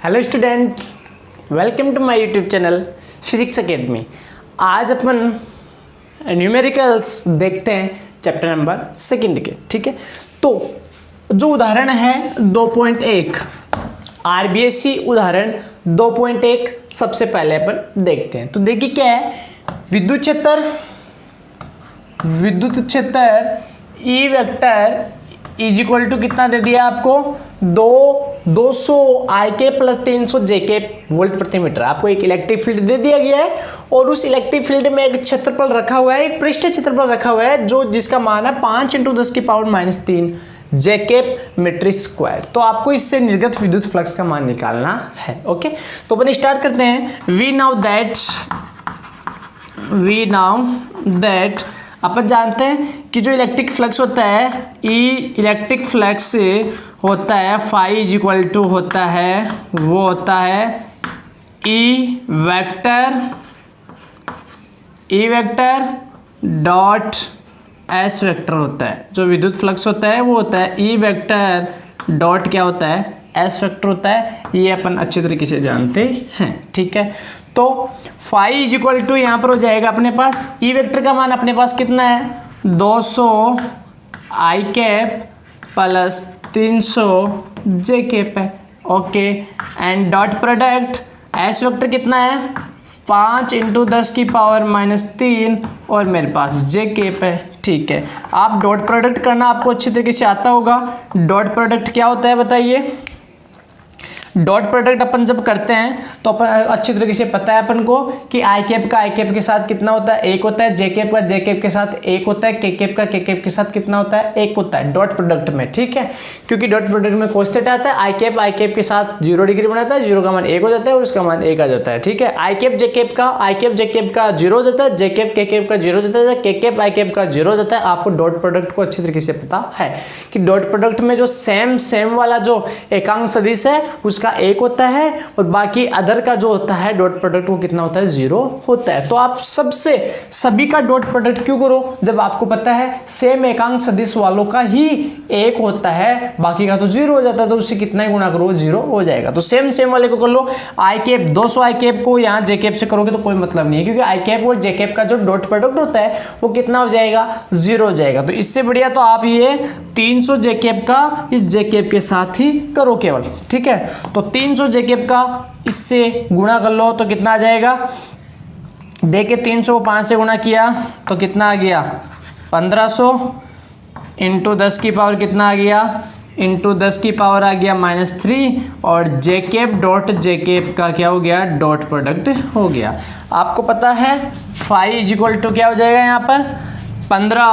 Hello student, welcome to my YouTube channel physics academy. आज अपन numericals देखते हैं चैप्टर नंबर 2 के। ठीक है, तो जो उदाहरण है 2.1 आरबीएससी उदाहरण 2.1 सबसे पहले अपन देखते हैं। तो देखिए क्या है, विद्युत क्षेत्र E vector is equal to कितना दे दिया आपको 200 आई के प्लस 300 जे के वोल्ट प्रति मीटर। आपको एक इलेक्ट्रिक फील्ड दे दिया गया है और उस इलेक्ट्रिक फील्ड में एक क्षेत्रफल रखा हुआ है, एक पृष्ठ क्षेत्रफल रखा हुआ है जो जिसका मान है 5 × 10⁻³ जे के मीटर स्क्वायर। तो आपको इससे निर्गत विद्युत फ्लक्स का मान निकालना है। ओके, तो अपन स्टार्ट करते हैं। वी नाउ दैट अपन जानते हैं कि जो इलेक्ट्रिक फ्लक्स होता है इलेक्ट्रिक फ्लक्स होता है फाई इज इक्वल टू होता है वो होता है E vector dot S vector होता है। जो विद्युत फ्लक्स होता है वो होता है ई वेक्टर डॉट क्या होता है एस वेक्टर होता है। ये अपन अच्छे तरीके से जानते हैं। ठीक है, तो फाई इज इक्वल टू यहाँ पर हो जाएगा अपने पास ई वेक्टर का मान अपने पास कितना है 200 आई कैप प्लस 300 जे कैप है। Okay, and dot product S vector कितना है 5 × 10⁻³ और मेरे पास जे कैप है। ठीक है, आप डॉट प्रोडक्ट करना आपको अच्छी तरीके से आता होगा। डॉट प्रोडक्ट क्या होता है बताइए। डॉट प्रोडक्ट अपन जब करते हैं तो अपन अच्छी तरीके से पता है अपन को कि आई कैप का आई कैप के साथ कितना होता है 1 होता है, जे कैप का जे कैप के साथ 1 होता है, के कैप का के कैप के साथ कितना होता है 1 होता है डॉट प्रोडक्ट में। ठीक है, क्योंकि डॉट प्रोडक्ट में cos थीटा आता है, आई कैप के साथ 0 डिग्री बनाता है, 0 का मान 1 हो जाता है और उसका मान 1 आ जाता है। ठीक है, आई कैप जे कैप का 0 हो जाता है, जे कैप के कैप का 0 हो जाता है, के कैप आई कैप का 0 हो जाता है। आपको डॉट प्रोडक्ट को अच्छी तरीके से पता है कि डॉट प्रोडक्ट में जो सेम वाला जो एकांक सदिश है उसका 1 होता है और बाकी अदर का जो होता है डॉट प्रोडक्ट वो कितना होता है 0 होता है। तो आप सभी का डॉट प्रोडक्ट क्यों करो जब आपको पता है सेम एकांक सदिश वालों का ही 1 होता है, बाकी का तो 0 हो जाता है। तो उससे कितना ही गुणा करो 0 हो जाएगा। तो सेम वाले को कर लो। आई कैप 200 आई कैप को यहाँ जे कैप से करोगे तो कोई मतलब नहीं है, क्योंकि आई कैप और जे कैप का जो डॉट प्रोडक्ट होता है वो कितना हो जाएगा 0 हो जाएगा। तो इससे बढ़िया तो आप ये 300 जे कैप का इस जे कैप के साथ ही करो केवल। ठीक है, तो 300 जे कैप का इससे गुणा कर लो तो कितना आ जाएगा। देखिए 300 को 5 से गुणा किया तो कितना आ गया 1500 × 10 की पावर कितना आ गया × 10 की पावर आ गया -3 और जे कैप डॉट जे कैप का क्या हो गया डॉट प्रोडक्ट हो गया। आपको पता है फाई इज इक्वल टू क्या हो जाएगा यहाँ पर 15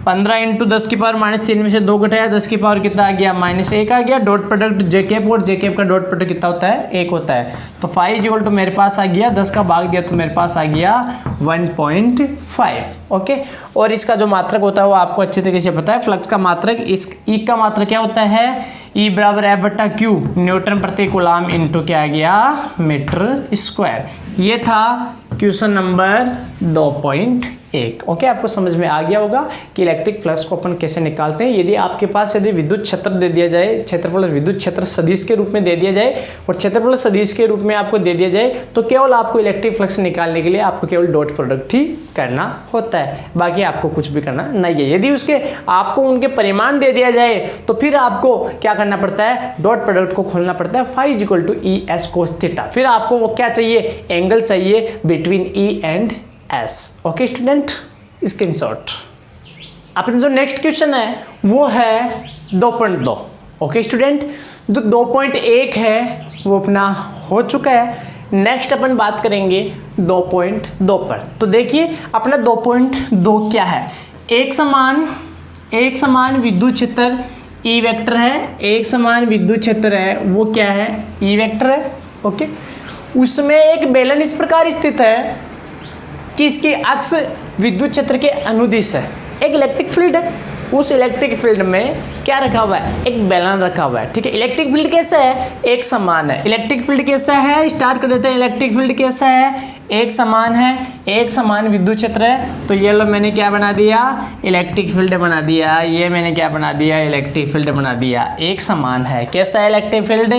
× 10 की पावर -3 में से 2 घटाया 10 की पावर कितना आ गया -1 आ गया। डॉट प्रोडक्ट जे कैप और जे कैप का डॉट प्रोडक्ट कितना होता है 1 होता है। तो फाई इज इक्वल टू मेरे पास आ गया 10 का भाग दिया तो मेरे पास आ गया 1.5। ओके, और इसका जो मात्रक होता है वो आपको अच्छे तरीके से पता है। फ्लक्स का मात्रक इस ई का मात्रक क्या होता है E बराबर F/Q न्यूटन प्रति कूलम इंटू क्या आ गया मीटर स्क्वायर। ये था क्वेश्चन नंबर 2.1। ओके, आपको समझ में आ गया होगा कि इलेक्ट्रिक फ्लक्स को अपन कैसे निकालते हैं। यदि आपके पास विद्युत क्षेत्र दे दिया जाए, क्षेत्रफल विद्युत क्षेत्र सदिश के रूप में दे दिया जाए और क्षेत्रफल सदिश के रूप में आपको दे दिया जाए तो केवल आपको इलेक्ट्रिक फ्लक्स निकालने के लिए आपको केवल डॉट प्रोडक्ट ही करना होता है, बाकी आपको कुछ भी करना नहीं है। यदि आपको उनके परिमाण दे दिया जाए तो फिर आपको क्या करना पड़ता है डॉट प्रोडक्ट को खोलना पड़ता है phi is equal to E S cos theta. फिर आपको वो क्या चाहिए एंगल चाहिए between E and S. Okay student, screenshot. अपना जो नेक्स्ट क्वेश्चन है वो है 2.2। ओके स्टूडेंट, जो 2.1 है वो अपना हो चुका है। नेक्स्ट अपन बात करेंगे 2.2 पर। तो देखिए अपना 2.2 क्या है, एक समान विद्युत क्षेत्र ई वेक्टर है, एक समान विद्युत क्षेत्र है वो क्या है ई वेक्टर है। ओके, उसमें एक बेलन इस प्रकार स्थित है कि इसकी अक्ष विद्युत क्षेत्र के अनुदिश है। एक इलेक्ट्रिक फील्ड है, उस इलेक्ट्रिक फील्ड में क्या रखा हुआ है एक बेलन रखा हुआ है। ठीक है, इलेक्ट्रिक फील्ड कैसा है एक समान है। इलेक्ट्रिक फील्ड कैसा है स्टार्ट कर देते हैं। इलेक्ट्रिक फील्ड कैसा है एक समान है, एक समान विद्युत क्षेत्र है, तो ये लो मैंने क्या बना दिया, इलेक्ट्रिक फील्ड बना दिया। ये मैंने क्या बना दिया, इलेक्ट्रिक फील्ड बना दिया। एक समान है, कैसा है इलेक्ट्रिक फील्ड,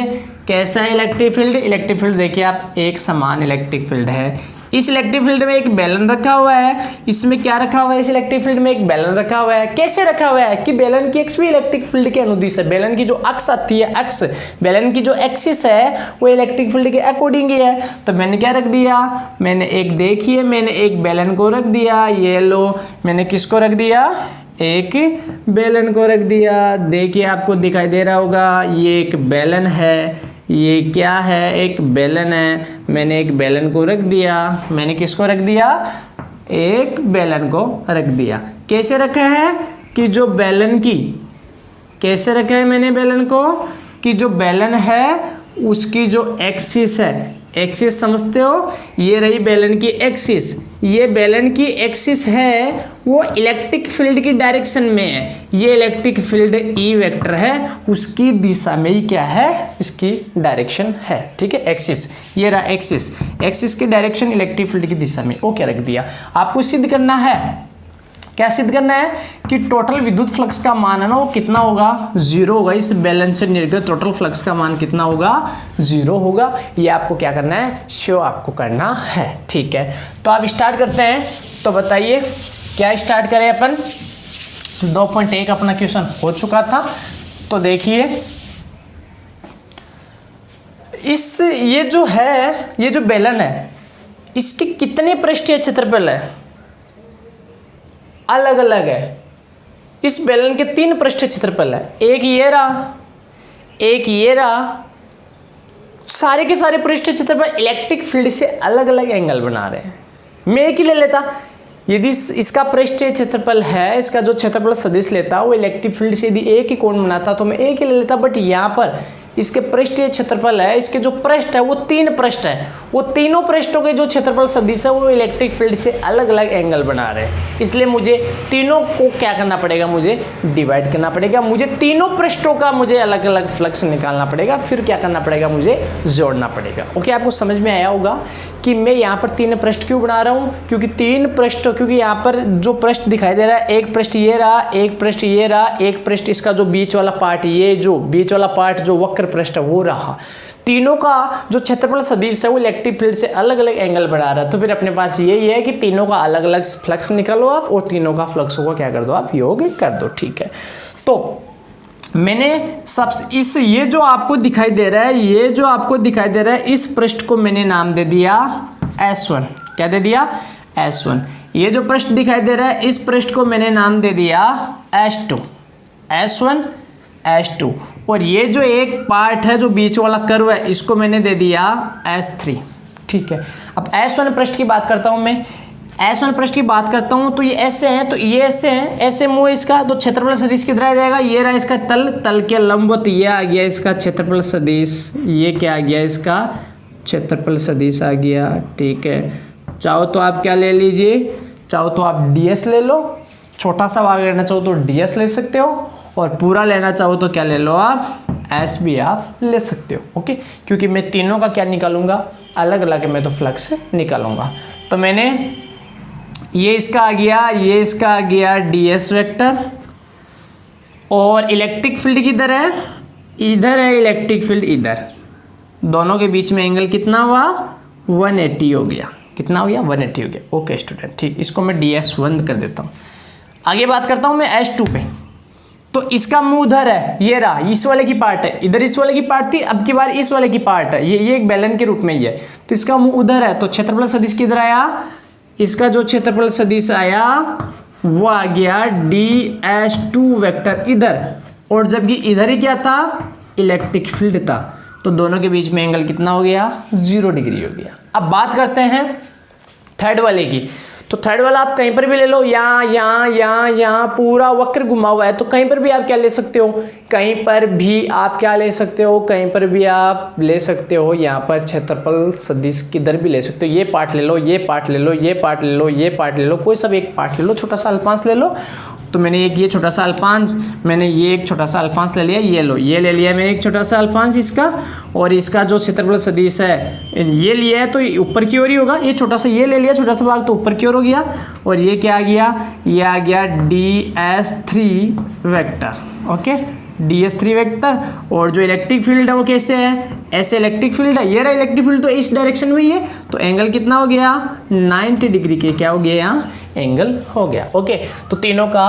कैसा है इलेक्ट्रिक फील्ड, इलेक्ट्रिक फील्ड देखिए आप, एक समान इलेक्ट्रिक फील्ड है। इस इलेक्ट्रिक फील्ड में एक बेलन रखा हुआ है, इसमें क्या रखा हुआ है, इस इलेक्ट्रिक फील्ड में एक बेलन रखा हुआ है। कैसे रखा हुआ है कि बेलन की अक्ष भी इलेक्ट्रिक फील्ड के अनुदिश है। बेलन की जो अक्ष आती है, अक्ष बेलन की जो एक्सिस है वो इलेक्ट्रिक फील्ड के अकॉर्डिंग ही है। तो मैंने क्या रख दिया, मैंने एक, देखिए मैंने एक बेलन को रख दिया। ये लो मैंने किसको रख दिया, एक बेलन को रख दिया। देखिए आपको दिखाई दे रहा होगा, ये एक बेलन है, ये क्या है, एक बेलन है। मैंने एक बेलन को रख दिया। मैंने किसको रख दिया, एक बेलन को रख दिया। कैसे रखा है कि जो बेलन की, कैसे रखा है मैंने बेलन को कि जो बेलन है उसकी जो एक्सिस है, एक्सिस समझते हो, ये रही बेलन की एक्सिस। ये बेलन की एक्सिस है वो इलेक्ट्रिक फील्ड की डायरेक्शन में है। ये इलेक्ट्रिक फील्ड ई वेक्टर है, उसकी दिशा में ही क्या है, इसकी डायरेक्शन है। ठीक है, एक्सिस, ये रहा एक्सिस, एक्सिस की डायरेक्शन इलेक्ट्रिक फील्ड की दिशा में। ओके रख दिया। आपको सिद्ध करना है, क्या सिद्ध करना है कि टोटल विद्युत फ्लक्स का मान है ना वो कितना होगा, 0 होगा। इस बेलन से निर्गत टोटल फ्लक्स का मान कितना होगा, 0 होगा। ये आपको क्या करना है, शो आपको करना है। ठीक है, तो आप स्टार्ट करते हैं। तो बताइए क्या स्टार्ट करें अपन। 2.1 अपना क्वेश्चन हो चुका था। तो देखिए इस, ये जो है, ये जो बेलन है इसके कितने पृष्ठीय क्षेत्रफल है, अलग अलग है। इस बेलन के 3 पृष्ठीय क्षेत्रफल है, एक ये रहा, एक ये रहा। सारे के सारे पृष्ठीय क्षेत्रफल इलेक्ट्रिक फील्ड से अलग अलग एंगल बना रहे हैं। मैं एक ही ले लेता, यदि इसका पृष्ठीय क्षेत्रफल है, इसका जो क्षेत्रफल सदिश लेता वो इलेक्ट्रिक फील्ड से यदि एक ही कोण बनाता तो मैं एक ही ले लेता। बट यहाँ पर इसके पृष्ठीय क्षेत्रफल है, इसके जो पृष्ठ है वो 3 पृष्ठ है, वो तीनों पृष्ठों के जो क्षेत्रफल सदिश है वो इलेक्ट्रिक फील्ड से अलग अलग एंगल बना रहे हैं। इसलिए मुझे तीनों को क्या करना पड़ेगा, मुझे डिवाइड करना पड़ेगा। मुझे तीनों पृष्ठों का मुझे अलग अलग फ्लक्स निकालना पड़ेगा, फिर क्या करना पड़ेगा, मुझे जोड़ना पड़ेगा। ओके, आपको समझ में आया होगा कि मैं यहाँ पर 3 पृष्ठ क्यों बना रहा हूँ, क्योंकि 3 पृष्ठ, क्योंकि यहाँ पर जो पृष्ठ दिखाई दे रहा है, एक पृष्ठ ये रहा, एक पृष्ठ ये रहा, एक पृष्ठ इसका जो बीच वाला पार्ट, ये जो बीच वाला पार्ट जो वक्र पृष्ठ है वो रहा। तीनों का जो क्षेत्रफल सदिश है वो इलेक्ट्रिक फील्ड से अलग अलग एंगल बढ़ा रहा है। तो फिर अपने पास यही है कि तीनों का अलग अलग फ्लक्स निकालो आप, और तीनों का फ्लक्सों को क्या कर दो आप, योग कर दो। ठीक है, तो मैंने इस, ये जो आपको दिखाई दे रहा है, ये जो आपको दिखाई दे रहा है, इस पृष्ठ को मैंने नाम दे दिया S1। क्या दे दिया, S1। ये जो पृष्ठ दिखाई दे रहा है, इस पृष्ठ को मैंने नाम दे दिया S2, S1 S2। और ये जो एक पार्ट है जो बीच वाला कर्व है, इसको मैंने दे दिया S3। ठीक है, अब S1 पृष्ठ की बात करता हूं मैं, S1 पृष्ठ की बात करता हूं तो ये ऐसे है, तो ये ऐसे है, ऐसे मुंह इसका, तो क्षेत्रफल सदिश किधर आ जाएगा, ये रहा इसका तल, तल के लंबवत ये आ गया इसका क्षेत्रफल सदिश, ये क्या आ गया इसका क्षेत्रफल सदिश आ गया। ठीक है, चाहो तो आप क्या ले लीजिए, चाहो तो आप ds ले लो, छोटा सा भाग लेना चाहो तो ds ले सकते हो, और पूरा लेना चाहो तो क्या ले लो आप, s भी आप ले सकते हो। ओके, क्योंकि मैं तीनों का क्या निकालूंगा, अलग अलग मैं तो फ्लक्स निकालूंगा। तो मैंने ये इसका आ गया, ये इसका आ गया ds वेक्टर, और इलेक्ट्रिक फील्ड किधर है, इधर है इलेक्ट्रिक फील्ड, इधर। दोनों के बीच में एंगल कितना हुआ, 180 हो गया। कितना हो गया, 180 हो गया। ओके स्टूडेंट, ठीक, इसको मैं ds बंद कर देता हूँ। आगे बात करता हूँ मैं S2 पे। तो इसका मुंह उधर है, ये रहा, इस वाले की पार्ट है, इधर इस वाले की पार्ट थी, अब की बार इस वाले की पार्ट है, ये एक बेलन के रूप में ही है। तो इसका मुंह उधर है, तो क्षेत्रफल सदिश किधर आया, इसका जो क्षेत्रफल सदिश आया वो आ गया ds2 वेक्टर इधर, और जबकि इधर ही क्या था, इलेक्ट्रिक फील्ड था। तो दोनों के बीच में एंगल कितना हो गया, 0 डिग्री हो गया। अब बात करते हैं थर्ड वाले की। तो थर्ड वाला आप कहीं पर भी ले लो, यहाँ यहाँ यहाँ यहाँ पूरा वक्र घुमा हुआ है, तो कहीं पर भी आप क्या ले सकते हो, कहीं पर भी आप क्या ले सकते हो, कहीं पर भी आप ले सकते हो। यहाँ पर क्षेत्रफल सदिश किधर भी ले सकते हो, ये पार्ट ले लो, ये पार्ट ले लो, ये पार्ट ले लो, ये पार्ट ले लो, कोई सब एक पार्ट ले लो, छोटा सा अल्पांश ले लो, तो मैंने एक ये छोटा सा अल्फांस, मैंने ये एक छोटा सा अल्फांस ले लिया, ये लो ये ले लिया मैंने एक छोटा सा अल्फांस इसका, और इसका जो क्षेत्रफल सदिश है ये लिया है तो ऊपर की ओर ही होगा, ये छोटा सा ये ले लिया छोटा सा भाग तो ऊपर की ओर हो गया, और ये क्या आ गया, ये आ गया DS3 vector. Okay, DS3 vector. और जो इलेक्ट्रिक फील्ड है वो कैसे है, ऐसे इलेक्ट्रिक फील्ड है, ये रहा इलेक्ट्रिक फील्ड तो इस डायरेक्शन में ही है, तो एंगल कितना हो गया 90 डिग्री के क्या हो गया यहाँ एंगल हो गया। ओके, तो तीनों का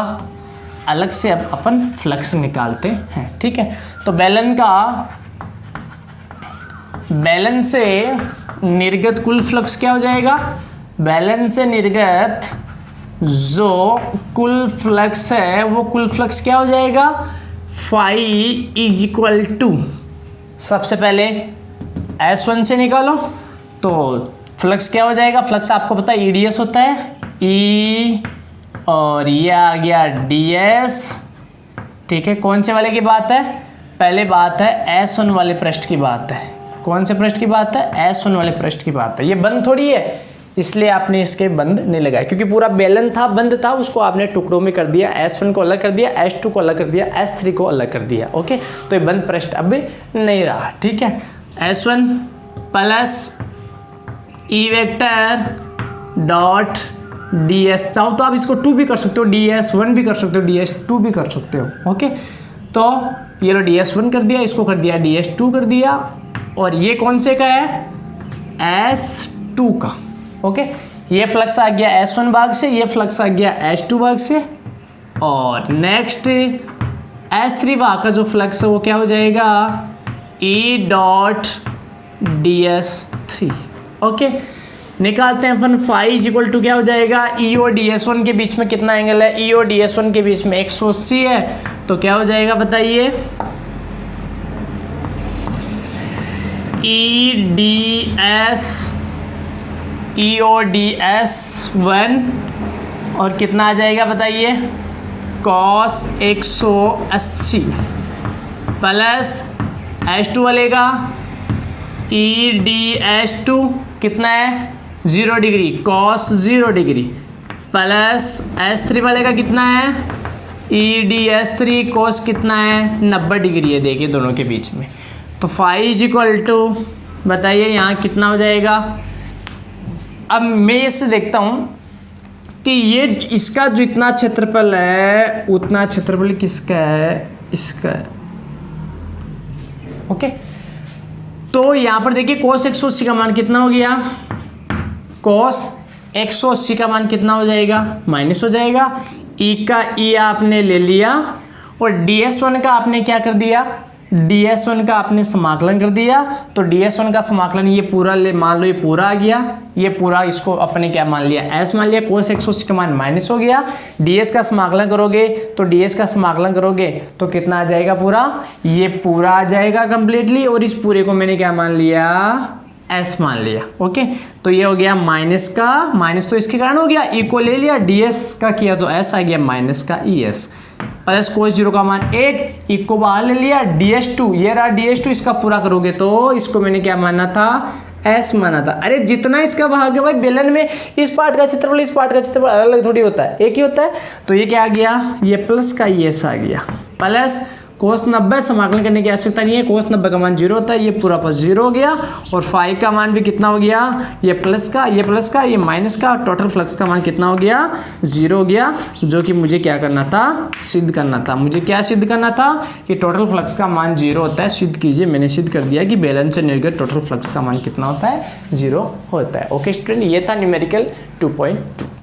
अलग से अब अपन फ्लक्स निकालते हैं। ठीक है, तो बेलन से निर्गत कुल फ्लक्स क्या हो जाएगा, बेलन से निर्गत जो कुल फ्लक्स है वो कुल फ्लक्स क्या हो जाएगा, फाई इज इक्वल टू, सबसे पहले S1 से निकालो तो फ्लक्स क्या हो जाएगा, फ्लक्स आपको पता है EDS होता है, E और ये आ गया DS। ठीक है, कौन से वाले की बात है, पहले बात है S1 वाले पृष्ठ की बात है। कौन से पृष्ठ की बात है, S1 वाले पृष्ठ की बात है। ये बंद थोड़ी है इसलिए आपने इसके बंद नहीं लगाए, क्योंकि पूरा बेलन था बंद था, उसको आपने टुकड़ों में कर दिया, S1 को अलग कर दिया, S2 को अलग कर दिया, S3 को अलग कर दिया। ओके, तो ये बंद पृष्ठ अब नहीं रहा। ठीक है, S1 plus E vector dot DS, चाहो तो आप इसको 2 भी कर सकते हो, DS1 भी कर सकते हो, DS2 भी कर सकते हो। ओके, तो ये लो DS1 कर दिया, इसको कर दिया DS2 कर दिया, और ये कौन से का है, S2 का। ओके, ये फ्लक्स आ गया S1 भाग से, ये फ्लक्स आ गया S2 भाग से, और नेक्स्ट S3 भाग का जो फ्लक्स है वो क्या हो जाएगा, E डॉट DS3। ओके, निकालते हैं अपन, फाई इज इक्वल टू क्या हो जाएगा, E और DS1 के बीच में कितना एंगल है, E और DS1 के बीच में 180 है, तो क्या हो जाएगा बताइए, EODS1 और कितना आ जाएगा बताइए, cos 180 प्लस S2 वाले का EDS2 कितना है 0 degree cos 0 degree, plus S3 वाले का कितना है EDS3 cos कितना है 90 डिग्री है, देखिए दोनों के बीच में। तो फाई इज इक्वल टू बताइए यहाँ कितना हो जाएगा। अब मैं इससे देखता हूँ कि ये इसका जो इतना क्षेत्रफल है उतना क्षेत्रफल किसका है, इसका है। ओके, तो यहाँ पर देखिए cos 180 का मान कितना हो गया, cos 180 का मान कितना हो जाएगा, माइनस हो जाएगा, E का E आपने ले लिया, और DS1 का आपने क्या कर दिया, DS1 का आपने समाकलन कर दिया। तो DS1 का समाकलन ये पूरा ले, मान लो ये पूरा आ गया, ये पूरा इसको अपने क्या मान लिया, S मान लिया, cos 180 का मान माइनस हो गया। DS का समाकलन करोगे तो DS का समाकलन करोगे तो कितना आ जाएगा, पूरा ये पूरा आ जाएगा कंप्लीटली, और इस पूरे को मैंने क्या मान लिया, S मान लिया। ओके, तो ये हो गया माइनस का माइनस, तो इसके कारण हो गया, E को ले लिया, DS का किया तो S आ गया माइनस का ES, प्लस cos 0 का मान 1, E को बाहर ले लिया, DS2 ये रहा DS2, इसका पूरा करोगे तो इसको मैंने क्या माना था, S माना था। अरे जितना इसका भाग है भाई बेलन में, इस पार्ट का क्षेत्रफल इस पार्ट का क्षेत्रफल अलग अलग थोड़ी होता है, एक ही होता है। तो ये क्या आ गया, ये प्लस का ES आ गया, प्लस cos 90 समाकलन करने की आवश्यकता नहीं है, cos 90 का मान 0 होता है, ये पूरा प्लस 0 हो गया, और फाई का मान भी कितना हो गया, ये प्लस का ये माइनस का, टोटल फ्लक्स का मान कितना हो गया, 0 हो गया। जो कि मुझे क्या करना था, सिद्ध करना था। मुझे क्या सिद्ध करना था कि टोटल फ्लक्स का मान 0 होता है। सिद्ध कीजिए, मैंने सिद्ध कर दिया कि बेलन से निर्गत टोटल फ्लक्स का मान कितना होता है, 0 होता है। ओके स्टूडेंट, ये था न्यूमेरिकल 2.2।